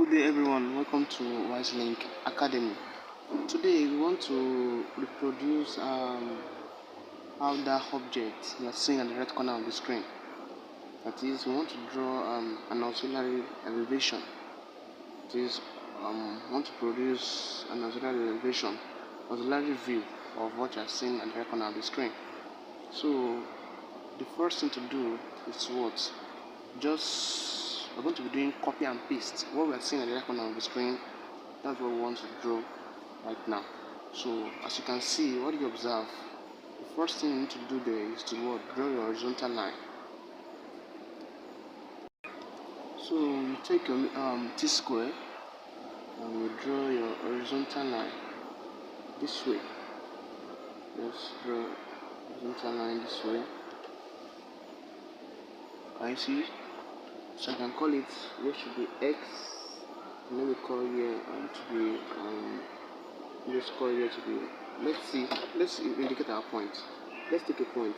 Good day everyone, welcome to WiseLink Academy. Today we want to reproduce how that object you are seeing at the right corner of the screen. That is, we want to draw an auxiliary elevation. That is, we want to produce an auxiliary view of what you are seeing at the right corner of the screen. So the first thing to do is what? We're going to be doing copy and paste. What we are seeing at the right corner of the screen, that's what we want to draw right now. So as you can see, what you observe, the first thing you need to do there is to draw your horizontal line. So you take your T-square and you draw your horizontal line this way. Just draw horizontal line this way. Can you see? So I can call it, what should be X, and then we call here to be, just call here to be, let's indicate our point. Let's take a point.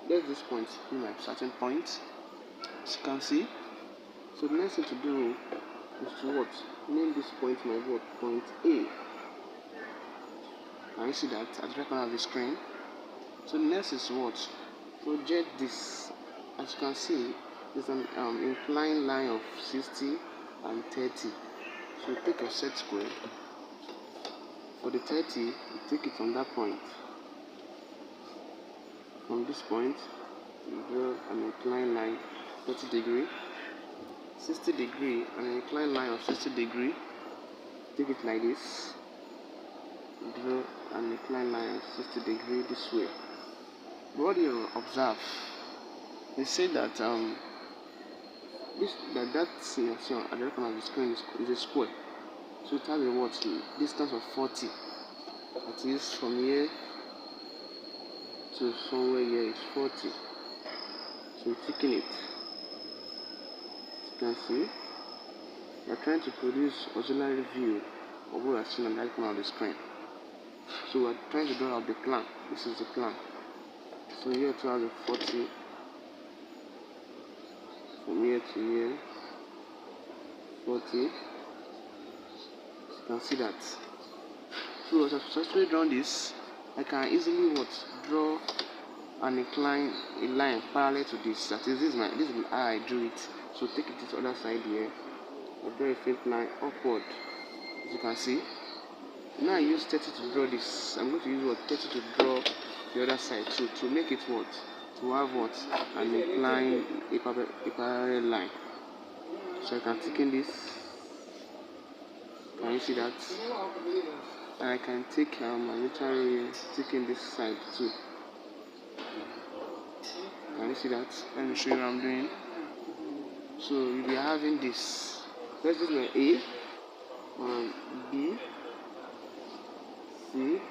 Let this point be my starting point, as you can see. So the next thing to do is to what? Name this point my what? Point A. Can you see that at the right corner of the screen? So the next is what? Project this. As you can see, there's an inclined line of 60 and 30. So take your set square. For the 30, you take it from that point. From this point, you draw an inclined line 30 degree, 60 degree, and an inclined line of 60 degree. Take it like this. Draw an inclined line of 60 degree this way. What do you observe? They say that that thing you see at the right corner of the screen is a square. So it has a what? Distance of 40. That is, from here to somewhere here is 40. So we're taking it. As you can see, we are trying to produce auxiliary view of what we are seeing on the right corner of the screen. So we are trying to draw out the plan. This is the plan. So here to have a 40. From here to here, 40. You can see that. So as I've successfully drawn this, I can easily draw an a line parallel to this. That is, this is how I drew it. So take it to the other side here. I draw a faint line upward. As you can see. Now I use 30 to draw this. I'm going to use 30 to draw the other side. So to make it to have an incline, a parallel line. So I can take in this. Can you see that? And I can take my literally taking this side too. Can you see that? Let me show you what I'm doing. So you'll be having this. Let's do my A, B, C,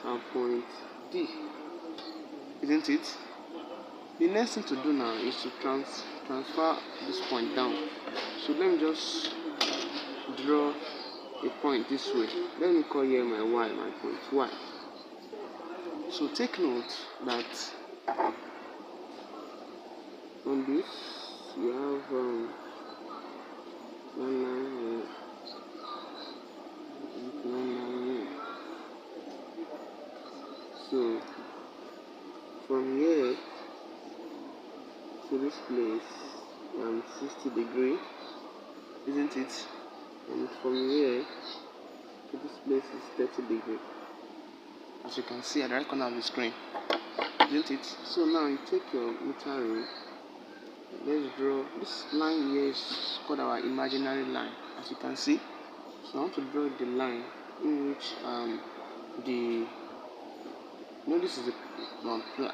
and point D. Isn't it? The next thing to do now is to transfer this point down. So let me just draw a point this way. Let me call here my Y, my point Y. So take note that on this you have one line here. So from here to this place, 60 degree, isn't it? And from here to this place is 30 degree. As you can see at the right corner of the screen, isn't it? So now you take your meter rule. Let's draw this line here is called our imaginary line. As you can see, so I want to draw the line in which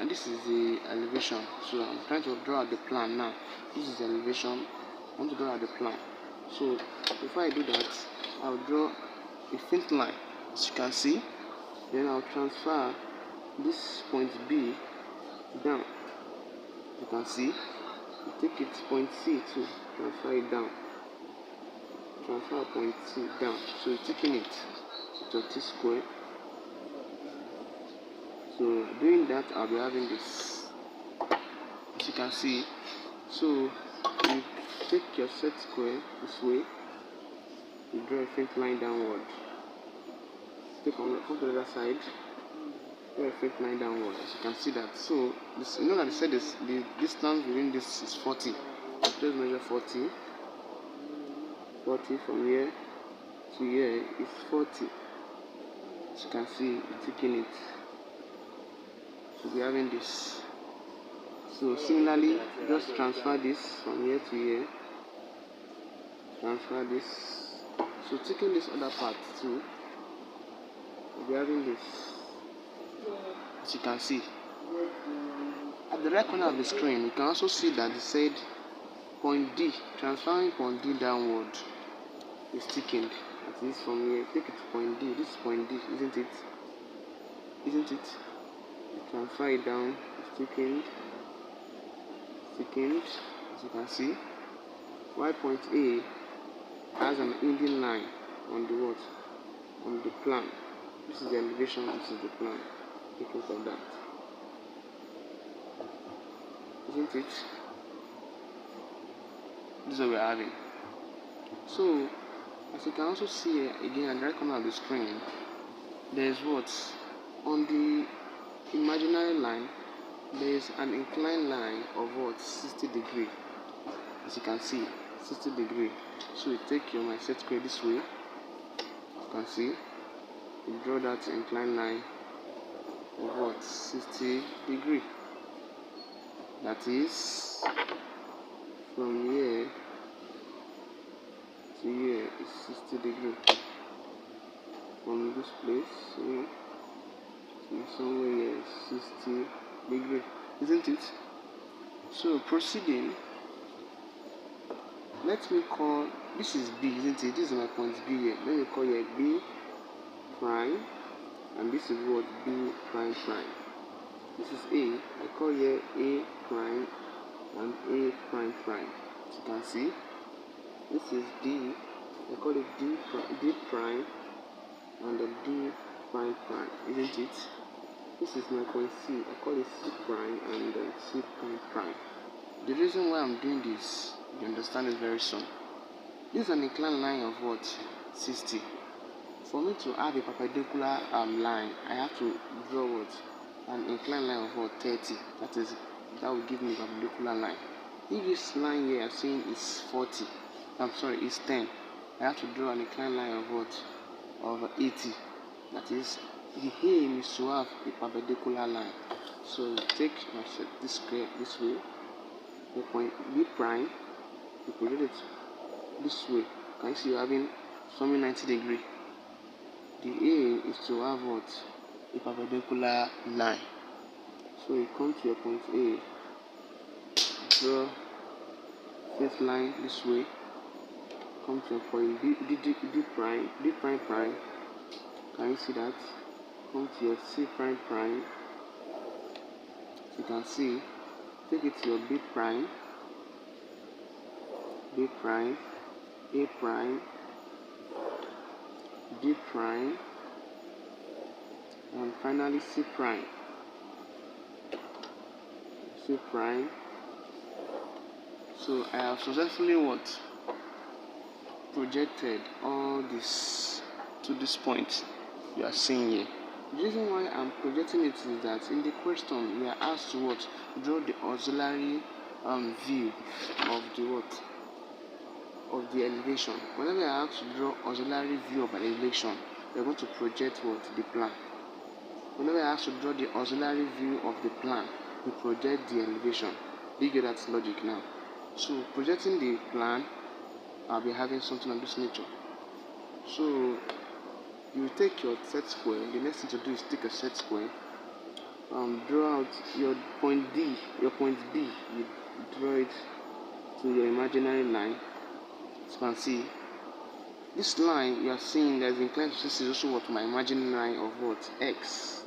this is the elevation. So I'm trying to draw out the plan now. This is the elevation. I want to draw out the plan. So before I do that, I'll draw a faint line. As you can see, then I'll transfer this point B down. You can see, you take it point C to transfer it down. Transfer point C down. So you're taking it to T square. So doing that, I'll be having this. As you can see, so you take your set square this way. You draw a faint line downward. Come to the other side. Draw a faint line downward. As you can see that. So this, you know that I said this, the distance between this is 40. Just measure 40. 40 from here to here is 40. As you can see, it's taking it. So we're having this. So similarly, just transfer this from here to here. Transfer this. So taking this other part too, we're having this. As you can see, at the right corner of the screen, you can also see that it said point D. Transferring point D downward is thickened. That is from here. Take it to point D. This is point D, isn't it? Isn't it? Transfer it down. It's thickened. Thickened, as you can see. Y point A has an ending line on the what? On the plan. This is the elevation. This is the plan. Take note of that. Isn't it? This is what we're having. So, as you can also see here, again at the right corner of the screen, there is what? On the imaginary line, there is an inclined line of what? 60 degrees. As you can see, 60 degrees. So you take your set square this way. You can see, you draw that inclined line of what? 60 degrees. That is from here to here is 60 degrees. From this place, somewhere here is 60 degrees, isn't it? So proceeding, let me call, this is B, isn't it? This is my point B here. Let me call here B prime, and this is what? B prime prime. This is A. I call here A prime and A prime prime. As you can see, this is D. I call it D prime and the D prime prime, isn't it? This is my point C. I call it C prime and C prime prime. The reason why I'm doing this, you understand it very soon. This is an inclined line of what? 60. For me to have a perpendicular line, I have to draw what? An inclined line of what? 30. That will give me a perpendicular line. If this line here I'm saying is 40, is 10, I have to draw an inclined line of what? Of 80. That is, the aim is to have a perpendicular line. So you take this square this way, the point B prime, you project it this way. Can you see you're having something 90 degrees? The aim is to have what? A perpendicular line. So you come to your point A, draw this line this way, come to your point D prime prime. Can you see that? Come to your C prime prime. You can see, take it to your B prime, A prime, D prime, and finally C prime. So I have successfully what? Projected all this to this point you are seeing here. The reason why I'm projecting it is that in the question we are asked to what? Draw the auxiliary view of the what? Of the elevation. Whenever I have to draw auxiliary view of an elevation, we are going to project what? The plan. Whenever I have to draw the auxiliary view of the plan, we project the elevation. Do you get that logic now? So projecting the plan, I'll be having something of this nature. So you take your set square. The next thing to do is take a set square. Draw out your point D, your point B. You draw it to your imaginary line. As you can see, this line you are seeing that is inclined to 60 is also what? My imaginary line of what? X.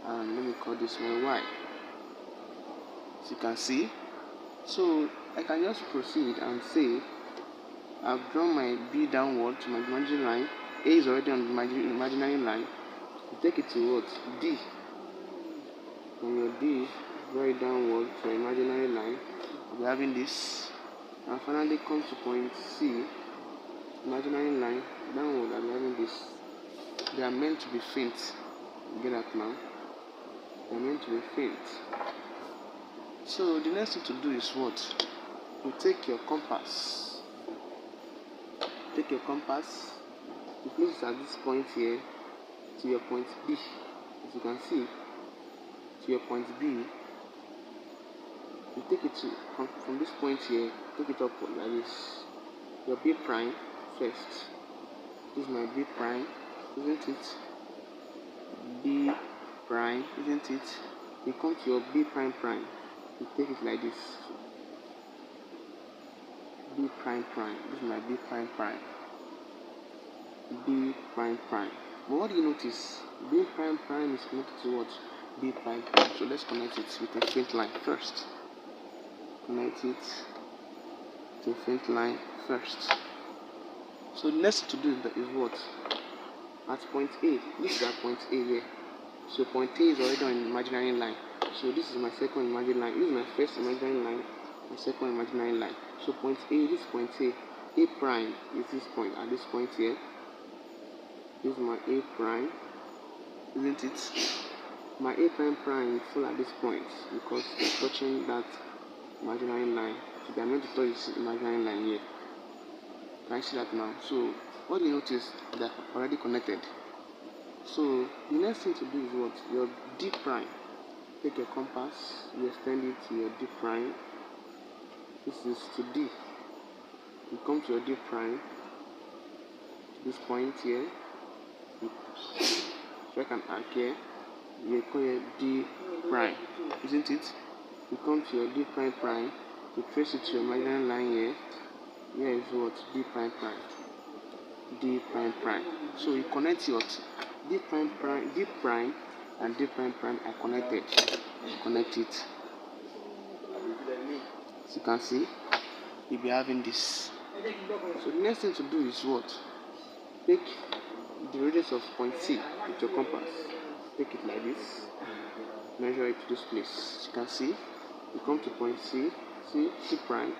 And let me call this my Y. As you can see, so I can just proceed and say I've drawn my B downward to my imaginary line. A is already on my imaginary line. You take it to what? D. From your D, draw it downward to your imaginary line. I'll be having this. And finally come to point C. imaginary line downward. I'm having this. They are meant to be faint. Get that now? They are meant to be faint. So the next thing to do is what? You take your compass. Take your compass. You place it at this point here to your point B. As you can see, to your point B. You take it to from this point here. Take it up like this. Your B prime first. This is my B prime, isn't it? B prime, isn't it? You come to your B prime prime. You take it like this. B prime prime. This is my B prime prime. B prime prime. But what do you notice? B prime prime is connected to what? B prime prime. So let's connect it with a faint line first. Connect it to a faint line first. So the next thing to do is what? At point A. This is at point A here. So point A is already on an imaginary line. So this is my second imaginary line. This is my first imaginary line. My second imaginary line. So point A, this is point A. A prime is this point at this point here. This is my A prime, isn't it? My A prime prime is full at this point because they're touching that imaginary line. So they're meant to touch this imaginary line here. Can you see that now? So what do you notice? They're already connected. So the next thing to do is what? Your D prime. Take your compass, you extend it to your D prime. This is to D. You come to your D prime, this point here. You strike an arc here. You call your D prime, isn't it? You come to your D prime prime. You trace it to your imaginary line here. Here is what? D prime prime. D prime prime. So you connect your D prime prime, D prime and D prime prime are connected. You connect it. As you can see, you'll be having this. So the next thing to do is what? Take the radius of point C with your compass. Take it like this. Measure it to this place. As you can see, you come to point C, C prime.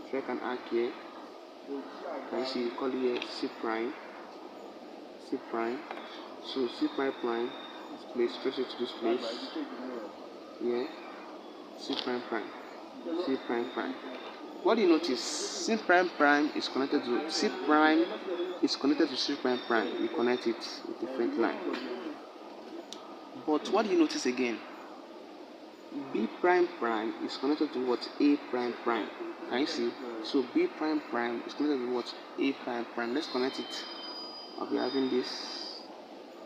Strike an arc here. Can you see? You call it here C prime. C prime. So C prime prime. This place. Trace it to this place. Yeah. C prime prime. C prime prime. What do you notice? C prime prime is connected to C prime is connected to C prime prime. You connect it with a faint line. But what do you notice again? B prime prime is connected to what? A prime prime. Can you see? So B prime prime is connected to what? A prime prime. Let's connect it. I'll be having this.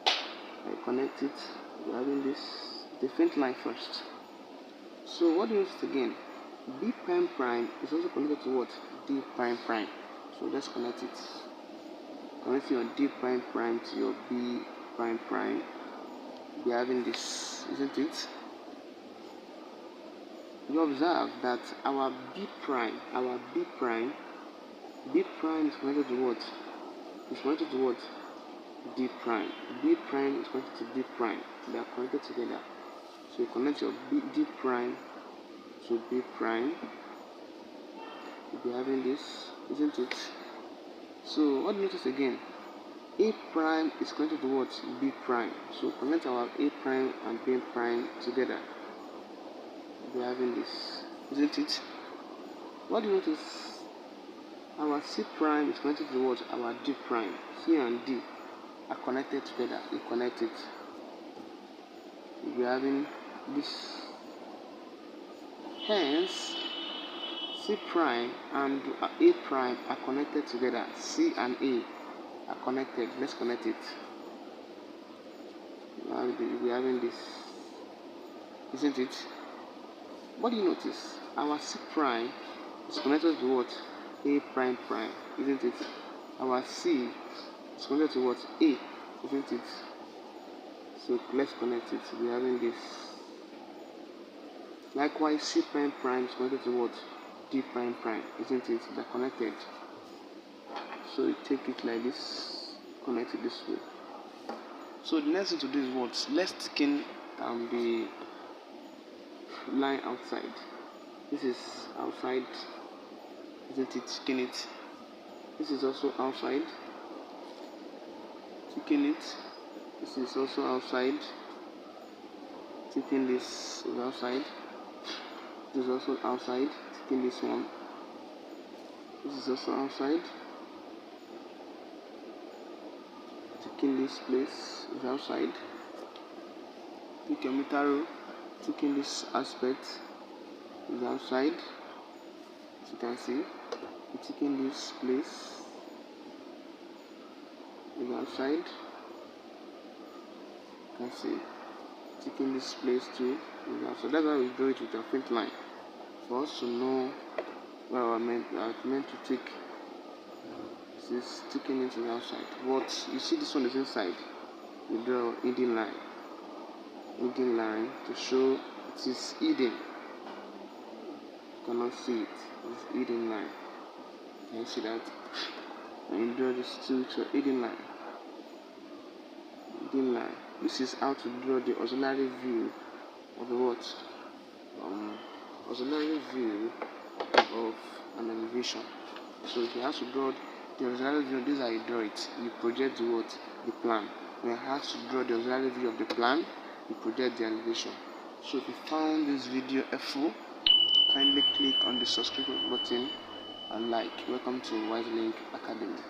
I connect it. I'll be having this. The faint line first. So what do you notice again? B prime prime is also connected to what? D prime prime. So let's connect it. Connect your D prime prime to your B prime prime. We're having this, isn't it? You observe that our B prime is connected to what? It's connected to what? D prime. B prime is connected to D prime. They are connected together. So you connect your D prime to B prime. You'll be having this, isn't it? So what do you notice again? A prime is connected to what? B prime. So connect our A prime and B prime together. We'll be having this, isn't it? What do you notice? Our C prime is connected to what? Our D prime. C and D are connected together. You connect it. We'll be having this. Hence, C prime and A prime are connected together. C and A are connected. Let's connect it. We're having this, isn't it? What do you notice? Our C prime is connected to what? A prime prime, isn't it? Our C is connected to what? A, isn't it? So let's connect it. We're having this. Likewise, C prime prime is connected to what? D prime prime, isn't it? They're connected. So you take it like this, connect it this way. So the next thing to do is what? Let's thicken the line outside. This is outside, isn't it? Thicken it. This is also outside. Ticking it. This is also outside. Ticking this is outside. This is also outside. Ticking this one. This is also outside. Ticking this place is outside. Pick a meter row. Ticking this aspect is outside. As you can see, ticking this place is outside. You can see ticking this place too is outside. That's why we draw it with a faint line for us to know where we're meant to tick. This is ticking it is outside. But you see this one is inside. We draw hidden line to show it is hidden. You cannot see it. It's hidden line. Can you see that? And you draw this too, so hidden line. Hidden line. This is how to draw the auxiliary view of the what? Auxiliary view of an elevation. So if you have to draw the auxiliary view, this is how you draw it. You project the what? The plan. When you have to draw the auxiliary view of the plan, you project the elevation. So if you found this video helpful, kindly click on the subscribe button and like. Welcome to WiseLink Academy.